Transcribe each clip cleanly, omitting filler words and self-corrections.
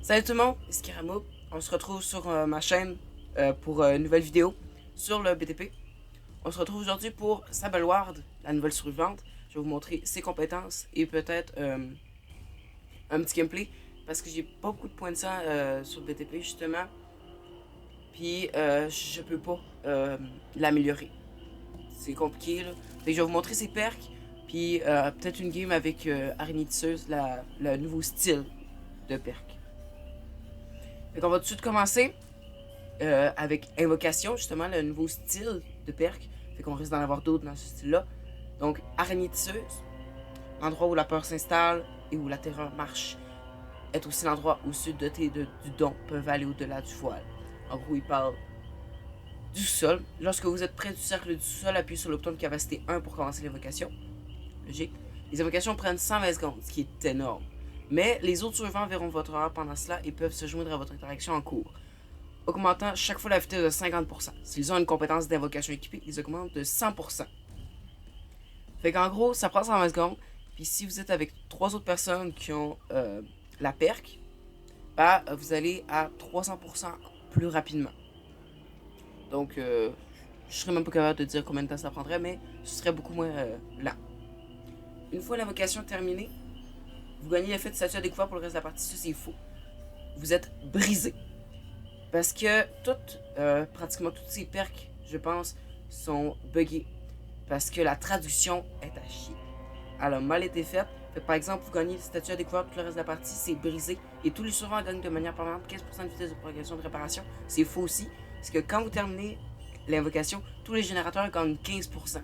Salut tout le monde, c'est Kiramoub. On se retrouve sur ma chaîne pour une nouvelle vidéo sur le BTP. On se retrouve aujourd'hui pour Sabelward, la nouvelle survivante. Je vais vous montrer ses compétences et peut-être un petit gameplay parce que j'ai pas beaucoup de points de sang sur le BTP justement. Puis je peux pas l'améliorer. C'est compliqué là. Fait que je vais vous montrer ses perks. Puis peut-être une game avec Araignée Tisseuse, le nouveau style de perk. Fait qu'on va tout de suite commencer avec Invocation, justement, le nouveau style de perk. Fait qu'on risque d'en avoir d'autres dans ce style-là. Donc, Araignée Tisseuse, l'endroit où la peur s'installe et où la terreur marche, est aussi l'endroit où ceux dotés du don peuvent aller au-delà du voile. En gros, il parle du sol. Lorsque vous êtes près du cercle du sol, appuyez sur le bouton de capacité 1 pour commencer l'invocation. Logique. Les invocations prennent 120 secondes, ce qui est énorme. Mais les autres survivants verront votre heure pendant cela et peuvent se joindre à votre interaction en cours, augmentant chaque fois la vitesse de 50%. S'ils ont une compétence d'invocation équipée, ils augmentent de 100%. Fait qu'en gros, ça prend 120 secondes. Puis si vous êtes avec 3 autres personnes qui ont la perk, bah, vous allez à 300% plus rapidement. Donc, je serais même pas capable de dire combien de temps ça prendrait, mais ce serait beaucoup moins lent. Une fois l'invocation terminée, vous gagnez l'effet de statue à découvert pour le reste de la partie. Ça, c'est faux. Vous êtes brisé. Parce que pratiquement toutes ces perks, je pense, sont buggées. Parce que la traduction est à chier. Elle a mal été faite. Fait que, par exemple, vous gagnez le statut à découvert pour le reste de la partie, c'est brisé. Et tous les survivants gagnent de manière permanente 15% de vitesse de progression de réparation. C'est faux aussi. Parce que quand vous terminez l'invocation, tous les générateurs gagnent 15%.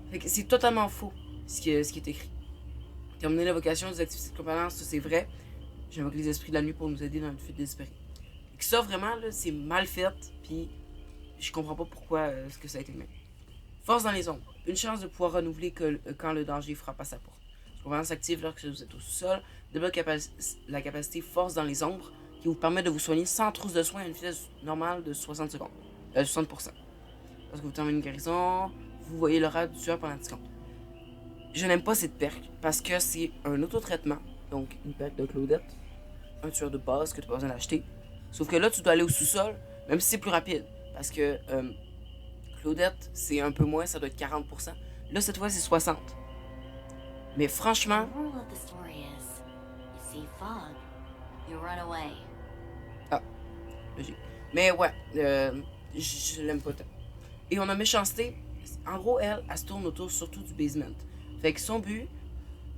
Fait que c'est totalement faux ce qui est écrit. Terminer l'invocation, désactiver cette compétence, ça c'est vrai. J'invoque les esprits de la nuit pour nous aider dans notre fuite désespérée. Et que ça vraiment, là, c'est mal fait, puis je comprends pas pourquoi ce que ça a été mis. Force dans les ombres. Une chance de pouvoir renouveler quand le danger frappe à sa porte. Ce compétence s'active lorsque vous êtes au sous-sol. Débloque la capacité Force dans les ombres qui vous permet de vous soigner sans trousse de soins à une vitesse normale de 60 secondes. 60%. Lorsque vous terminez une guérison, vous voyez l'aura du tueur pendant 10 secondes. Je n'aime pas cette perk parce que c'est un autotraitement, donc une perk de Claudette, un tueur de base que tu n'as pas besoin d'acheter. Sauf que là, tu dois aller au sous-sol, même si c'est plus rapide. Parce que Claudette, c'est un peu moins, ça doit être 40%. Là, cette fois, c'est 60%. Mais franchement. Ah, logique. Mais ouais, je l'aime pas tant. Et on a méchanceté. En gros, elle se tourne autour surtout du basement. Fait que son but,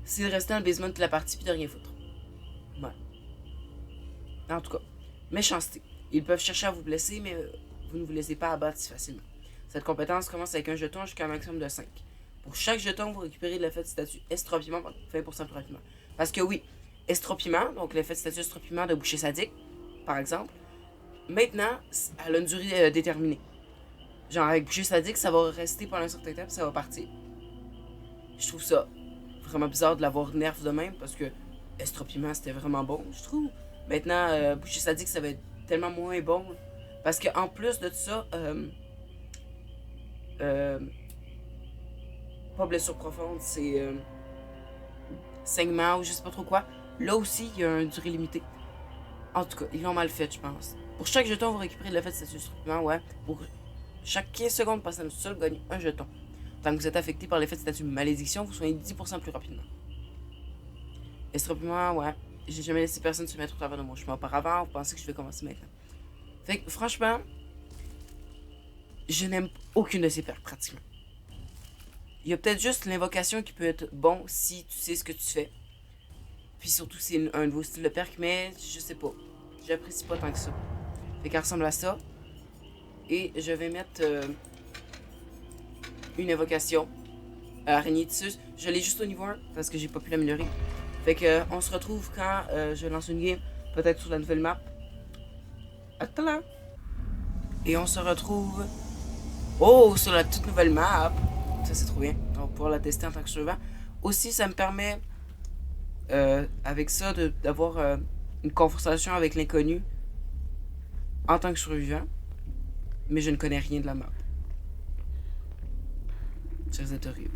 c'est de rester dans le basement de la partie puis de rien foutre. Ouais. En tout cas, méchanceté. Ils peuvent chercher à vous blesser, mais vous ne vous laissez pas abattre si facilement. Cette compétence commence avec un jeton jusqu'à un maximum de 5. Pour chaque jeton, vous récupérez l'effet de statut estropiement 20% plus rapidement. Parce que oui, estropiement, donc l'effet de statut estropiement de boucher sadique, par exemple, maintenant, elle a une durée déterminée. Genre avec boucher sadique, ça va rester pendant un certain temps puis ça va partir. Je trouve ça vraiment bizarre de l'avoir nerf de même parce que estropiement c'était vraiment bon, je trouve. Maintenant, boucher sadique ça va être tellement moins bon. Parce que en plus de tout ça, pas blessure profonde, c'est saignement ou je sais pas trop quoi. Là aussi, il y a une durée limitée. En tout cas, ils l'ont mal fait, je pense. Pour chaque jeton, vous récupérez l'effet de statut estropiement, ouais. Pour chaque 15 secondes passées dans le sol, vous gagnez un jeton. Tant que vous êtes affecté par l'effet de statut malédiction, vous soignez 10% plus rapidement. Estropiement, ouais. J'ai jamais laissé personne se mettre au travers de mon chemin auparavant. Vous pensez que je vais commencer maintenant. Fait que, franchement, je n'aime aucune de ces perks, pratiquement. Il y a peut-être juste l'invocation qui peut être bon si tu sais ce que tu fais. Puis surtout, c'est un nouveau style de perk, mais je sais pas. J'apprécie pas tant que ça. Fait qu'elle ressemble à ça. Et je vais mettre une invocation. Araignée Tisseuse. Je l'ai juste au niveau 1 parce que j'ai pas pu l'améliorer. Fait que on se retrouve quand je lance une game. Peut-être sur la nouvelle map. À tout à l'heure. Et on se retrouve. Oh, sur la toute nouvelle map. Ça c'est trop bien. On va pouvoir la tester en tant que survivant. Aussi, ça me permet avec ça d'avoir une conversation avec l'inconnu en tant que survivant. Mais je ne connais rien de la map. Ça risque d'être horrible.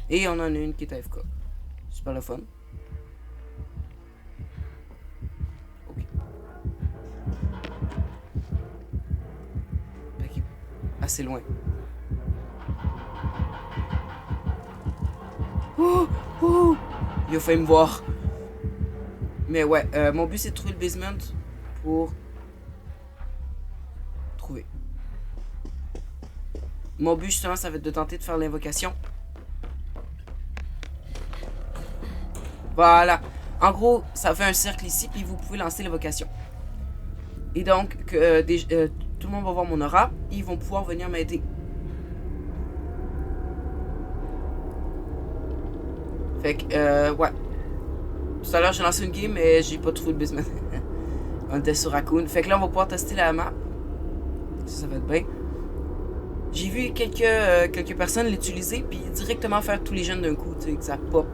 Et on en a une qui est AFK. Super le fun. Ok. Ok. Assez loin. Oh! Oh! Il a failli me voir. Mais ouais, mon but c'est de trouver le basement pour trouver. Mon but justement ça va être de tenter de faire l'invocation. Voilà. En gros, ça fait un cercle ici, puis vous pouvez lancer l'évocation. Et donc, tout le monde va voir mon aura, et ils vont pouvoir venir m'aider. Fait que, ouais. Tout à l'heure, j'ai lancé une game, mais j'ai pas trouvé le basement. On était sur Raccoon. Fait que là, on va pouvoir tester la map. Ça va être bien. J'ai vu quelques personnes l'utiliser, puis directement faire tous les jeunes d'un coup, tu sais, que ça pop.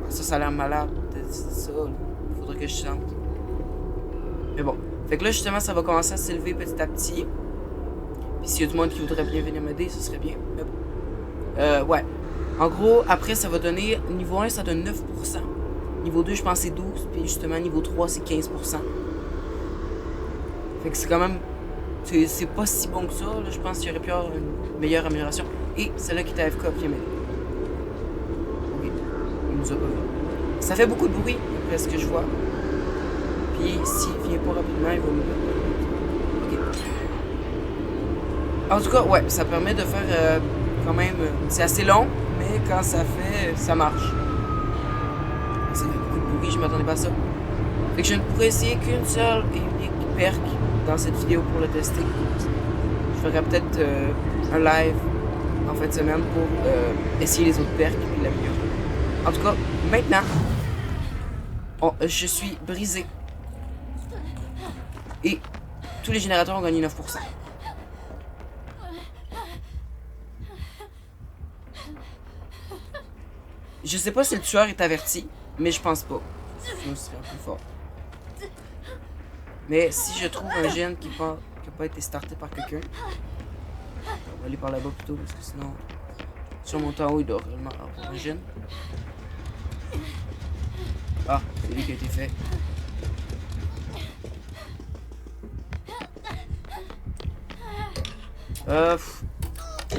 Ça a l'air malade. C'est ça, là. Faudrait que je sente. Mais bon. Fait que là, justement, ça va commencer à s'élever petit à petit. Puis s'il y a du monde qui voudrait bien venir m'aider, ce serait bien. Mais bon. Ouais. En gros, après, ça va donner... Niveau 1, ça donne 9%. Niveau 2, je pense c'est 12%. Puis justement, niveau 3, c'est 15%. Fait que c'est quand même... C'est pas si bon que ça. Là. Je pense qu'il y aurait pu avoir une meilleure amélioration. Et celle-là qui était AFK vient m'aider. Ok. Il nous a pas vu. Ça fait beaucoup de bruit, après ce que je vois. Puis s'il vient pas rapidement, il va nous... Ok. En tout cas, ouais, ça permet de faire quand même... c'est assez long, mais quand ça fait, ça marche. Ça fait beaucoup de bruit, je m'attendais pas à ça. Fait que je ne pourrais essayer qu'une seule et unique perk dans cette vidéo pour le tester. Je ferai peut-être un live en fin de semaine pour essayer les autres perks et l'améliorer. En tout cas, maintenant, je suis brisé. Et tous les générateurs ont gagné 9%. Je sais pas si le tueur est averti, mais je pense pas. Sinon, ce serait un peu fort. Mais si je trouve un gène qui n'a pas été starté par quelqu'un, on va aller par là-bas plutôt, parce que sinon, sur mon temps haut, il doit réellement avoir un gène. Ah, c'est lui qui a été fait.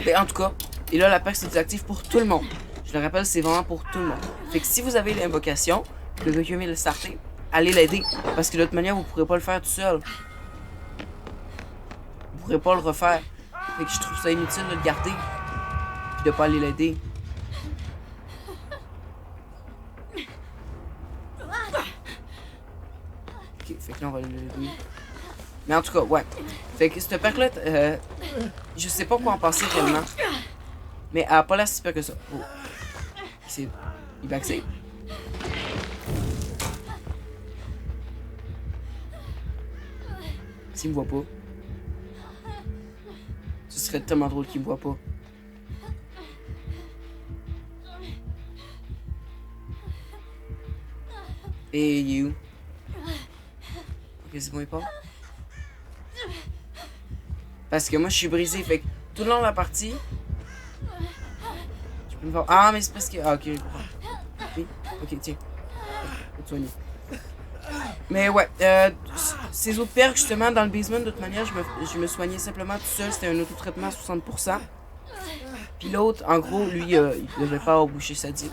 Mais en tout cas, et là, la perk c'est désactive pour tout le monde. Je le rappelle, c'est vraiment pour tout le monde. Fait que si vous avez l'invocation, que quelqu'un vient le starter, allez l'aider. Parce que de toute manière, vous ne pourrez pas le faire tout seul. Vous ne pourrez pas le refaire. Fait que je trouve ça inutile de le garder. Puis de pas aller l'aider. Ok, fait que là, on va aller l'aider. Mais en tout cas, ouais. Fait que cette perk-là, je sais pas quoi en penser réellement. Mais elle a pas l'air si pire que ça. Oh. Il backsave. S'il me voit pas. Ce serait tellement drôle qu'il me voit pas. Et you. Ok, c'est bon, il part. Parce que moi, je suis brisé. Fait que tout le long de la partie... Tu peux me voir... Ah, mais c'est parce que... Ah, ok, je comprends. Oui, ok, tiens. Je vais te soigner. Mais ouais, ces autres perks, justement, dans le basement, de toute manière, je me soignais simplement tout seul. C'était un autotraitement à 60%. Puis l'autre, en gros, lui, il ne devait pas avoir bouché sadique.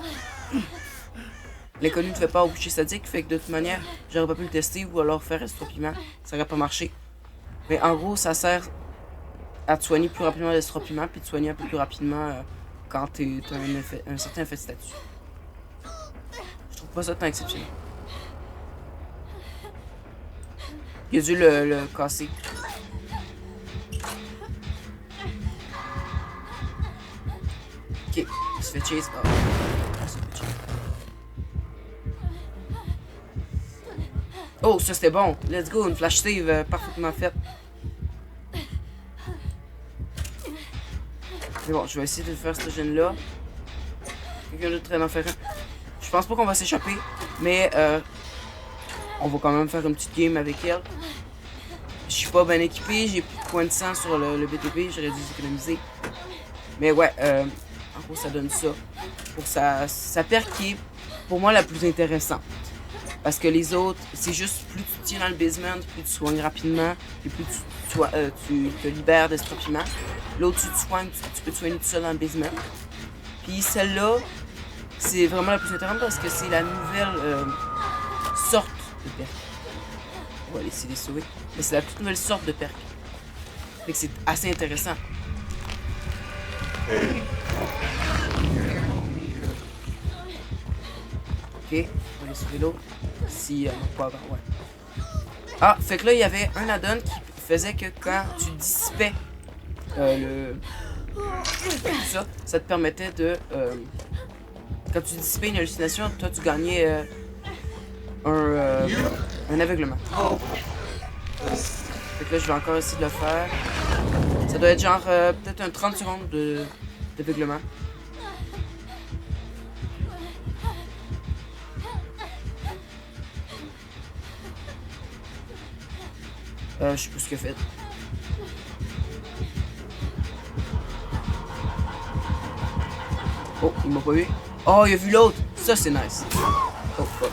L'inconnu ne devait pas avoir bouché sadique, fait que de toute manière, j'aurais pas pu le tester ou alors faire estropiement. Ça aurait pas marché. Mais en gros, ça sert à te soigner plus rapidement l'estropiement, puis te soigner un peu plus rapidement quand t'as un certain effet de statut. Je trouve pas ça tant exceptionnel. Il a dû le casser. Ok, il se fait chase. Oh. Oh, ça c'était bon. Let's go, une flash save parfaitement faite. Mais bon, je vais essayer de faire ce gène là. Quelqu'un d'autre traîne en faire un. Je pense pas qu'on va s'échapper, mais on va quand même faire une petite game avec elle. Je suis pas bien équipé, j'ai plus de points de sang sur le BTP, j'aurais dû économiser. Mais ouais, en gros, ça donne ça. Pour sa perk qui est, pour moi, la plus intéressante. Parce que les autres, c'est juste plus tu tiens dans le basement, plus tu soignes rapidement, et plus tu te libères d'estropiment. L'autre, tu te soignes, tu peux te soigner tout seul dans le basement. Puis celle-là, c'est vraiment la plus intéressante parce que c'est la nouvelle sorte de perk. On va essayer de les sauver. Mais c'est la toute nouvelle sorte de perk. Fait que c'est assez intéressant. Ok, on va aller sauver l'autre. Si, pas avant, ouais. Ah, fait que là, il y avait un add-on qui faisait que quand tu dissipais tout ça, ça te permettait de... quand tu dissipais une hallucination, toi, tu gagnais un aveuglement. Fait que là, je vais encore essayer de le faire. Ça doit être genre peut-être un 30 secondes d'aveuglement. Je sais plus ce qu'il a fait. Oh, il m'a pas vu. Oh, il a vu l'autre. Ça, c'est nice. Oh, fuck.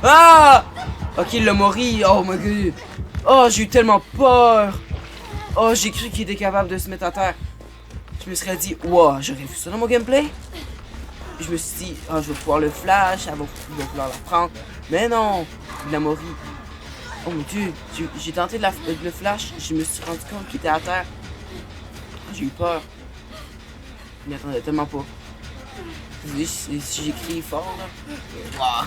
Ah! Ok, il l'a mori. Oh my god. Oh, j'ai eu tellement peur. Oh, j'ai cru qu'il était capable de se mettre à terre. Je me serais dit, wow, j'aurais vu ça dans mon gameplay. Je me suis dit, oh, je vais pouvoir le flash, il va pouvoir la prendre. Mais non, il a mori. Oh mon dieu, j'ai tenté de le flash, je me suis rendu compte qu'il était à terre. J'ai eu peur. Je m'y attendais tellement pas. Désolé si j'ai crié fort là. Wow.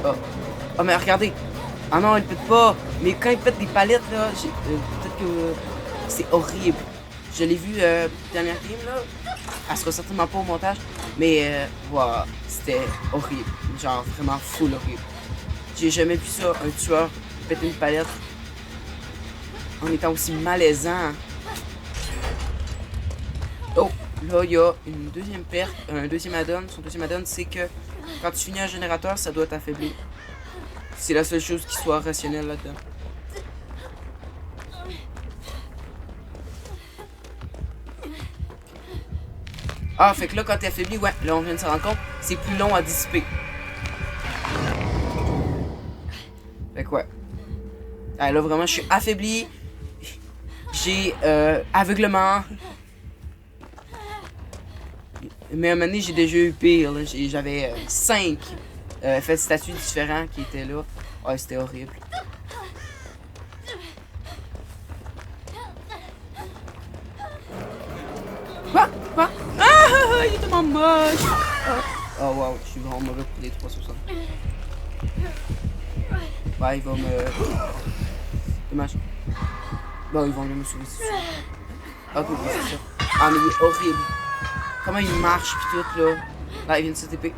Oh. Oh mais regardez. Ah non, il pète pas. Mais quand il pète des palettes là, peut-être que c'est horrible. Je l'ai vu dernière game là. Elle sera certainement pas au montage. Mais wow, c'était horrible. Genre vraiment full horrible. J'ai jamais vu ça, un tueur péter une palette en étant aussi malaisant. Oh, là il y a une deuxième perte, un deuxième add-on. Son deuxième add-on, c'est que quand tu finis un générateur, ça doit t'affaiblir. C'est la seule chose qui soit rationnelle là-dedans. Ah, fait que là, quand t'es affaibli, ouais, là on vient de se rendre compte, c'est plus long à dissiper. Fait que ouais. Ah, là vraiment, je suis affaibli. J'ai aveuglement. Mais à un moment donné, j'ai déjà eu pire. J'avais 5 effets de statut différents qui étaient là. Ouais, c'était horrible. Quoi? Quoi? Ah, il est tellement moche! Oh wow, je suis vraiment mauvais pour les 360. Ouais, il va me... Dommage. Bon, ils vont venir me sauver, c'est sûr. Ok, c'est ça. Ah, mais il est horrible. Comment il marche pis tout, là. Là, il vient de se TP.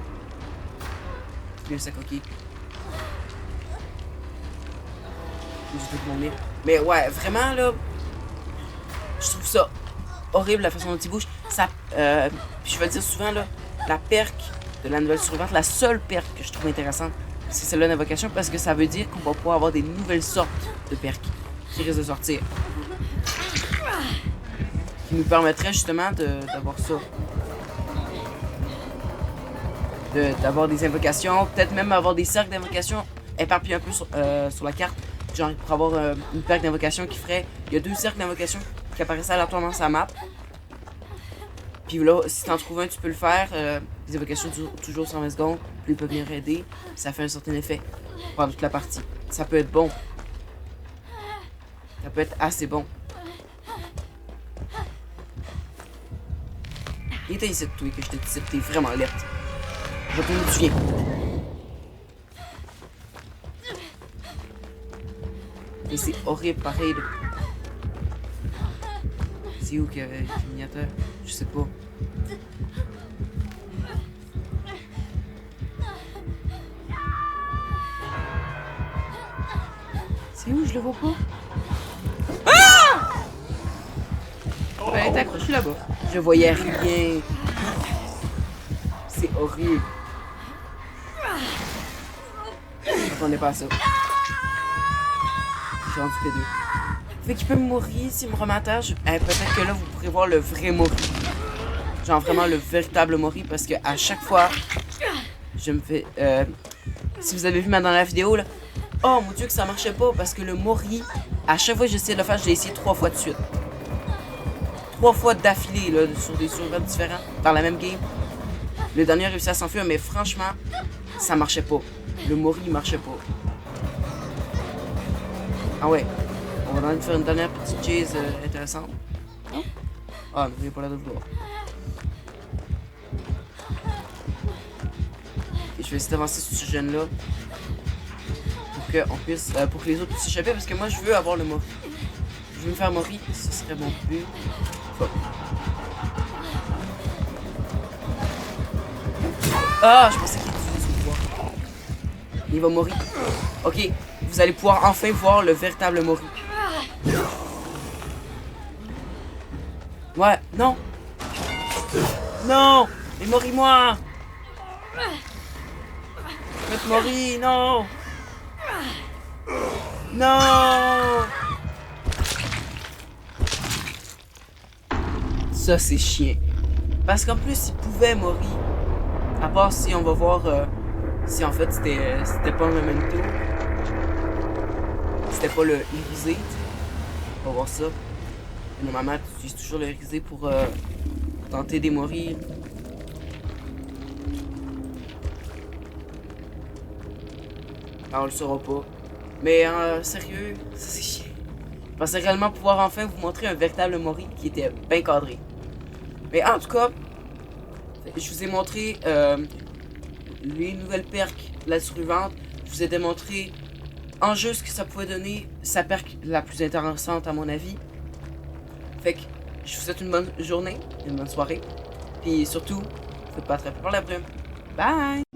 C'est bien sa coquille. J'ai tout mon nez. Mais ouais, vraiment, là... Je trouve ça horrible, la façon dont il bouge. Ça... Puis je vais le dire souvent, là, la perk de la nouvelle survivante, la seule perk que je trouve intéressante, c'est celle-là d'invocation, parce que ça veut dire qu'on va pouvoir avoir des nouvelles sortes de perks qui risquent de sortir. Qui nous permettraient justement d'avoir ça. D'avoir des invocations, peut-être même avoir des cercles d'invocation éparpillés un peu sur la carte. Genre, pour avoir une perk d'invocation qui ferait... Il y a 2 cercles d'invocation qui apparaissent aléatoirement sur la map. Puis là, si t'en trouves un, tu peux le faire. Les invocations durent toujours 120 secondes. Puis ils peuvent venir aider. Ça fait un certain effet pendant toute la partie. Ça peut être bon. Ça peut être assez bon. Il était ici de toi que je t'ai dit, t'es vraiment alerte. Je vais te me souviens. Et c'est horrible pareil. C'est où qu'il y avait le miniateur? Je sais pas. C'est où? Je le vois pas. Ah! Ben, elle est accrochée là-bas. Je voyais rien. C'est horrible. m'attendais pas à ça. J'ai rendu P2. Fait qu'il peut mourir s'il me remet à terre. Peut-être que là, vous pourrez voir le vrai Mori. Genre vraiment le véritable Mori. Parce que à chaque fois, je me fais... si vous avez vu ma dernière vidéo, là... Oh mon dieu que ça marchait pas. Parce que le Mori, à chaque fois que j'essayais de le faire, je l'ai essayé 3 fois de suite. 3 fois d'affilée, là, sur des survivants différents. Dans la même game. Le dernier a réussi à s'enfuir, mais franchement, ça marchait pas. Le Mori, il marchait pas. Ah ouais. On va faire une dernière petite chase intéressante. Ah, mais il n'y a pas l'air de vouloir. Et je vais essayer d'avancer sur ce jeune-là. Pour qu'on puisse. Pour que les autres puissent s'échapper. Parce que moi, je veux avoir le Mori. Je veux me faire Mori. Ce serait mon but. Fuck. Ah, je pensais qu'il utilisait son pouvoir. Il va mourir. Ok, vous allez pouvoir enfin voir le véritable Mori. Ouais, non. Non. Mais Mori-moi. Faites Mori, non. Non. Ça, c'est chiant. Parce qu'en plus, il pouvait Mori. À part si on va voir si en fait c'était pas un memento. C'était pas le irisé. On va voir ça. Normalement, tu utilises toujours le irisé pour tenter de mourir. Alors, on le saura pas. Mais sérieux, ça c'est chiant. Je pensais réellement pouvoir enfin vous montrer un véritable Mori qui était bien cadré. Mais en tout cas, je vous ai montré les nouvelles perks de la survivante. Je vous ai démontré en jeu ce que ça pouvait donner, sa perk la plus intéressante à mon avis. Fait que je vous souhaite une bonne journée, une bonne soirée. Puis surtout, faites pas attraper par la brume. Bye!